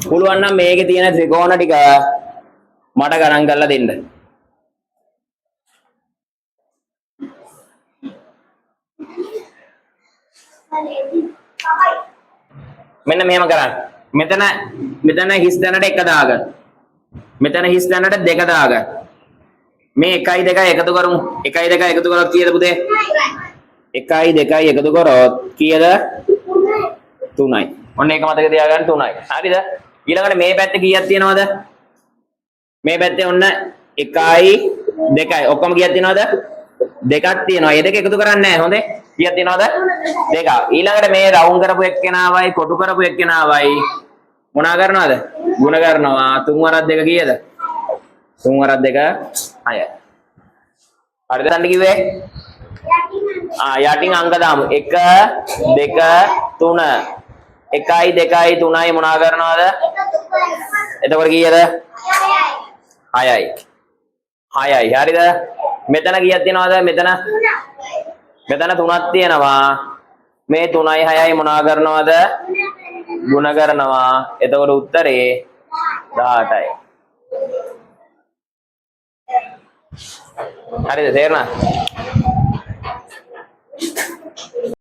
පුළුවන් නම් මේකේ තියෙන ත්‍රිකෝණ ටික මට ගණන් කරලා දෙන්න. මෙන්න මෙහෙම කරන්න. මෙතන හිස් තැනට 1 දාගන්න. මෙතන හිස් තැනට 2 දාගන්න. මේ 1යි 2යි එකතු කරමු. 1යි 2යි එකතු කරොත් කීයද පුතේ? 1යි 2යි එකතු කරොත් කීයද? 3යි. ඔන්න ඒක මතක තියාගන්න 3යි. හරිද? ඊළඟට මේ පැත්තේ කීයක් තියෙනවද? මේ පැත්තේ ඔන්න 1යි 2යි. ඔක්කොම කීයක් තියෙනවද? 2ක් තියෙනවා. මේ දෙක එකතු කරන්නේ නැහැ. හොඳේ. කීයක් තියෙනවද? 2ක්. ඊළඟට මේ රවුම් කරපු එක්කෙනාවයි කොටු කරපු එක්කෙනාවයි මොනා කරනවද? ගුණ කරනවා. 3 වරක් 2 කීයද? 3 වරක් 2 6යි. හරිද? දන්න කිව්වේ? යටින් අංක දාමු. 1 2 3. 1යි 2යි 3යි මොනා කරනවද? එතකොට කීයද? 6යි. 6යි. හරිද? මෙතන කීයක් තියෙනවද? මෙතන 3ක් තියෙනවා. මේ 3යි 6යි මොනා කරනවද? ගුණ කරනවා. එතකොට උත්තරේ 18යි. හරිද? තේරුණා?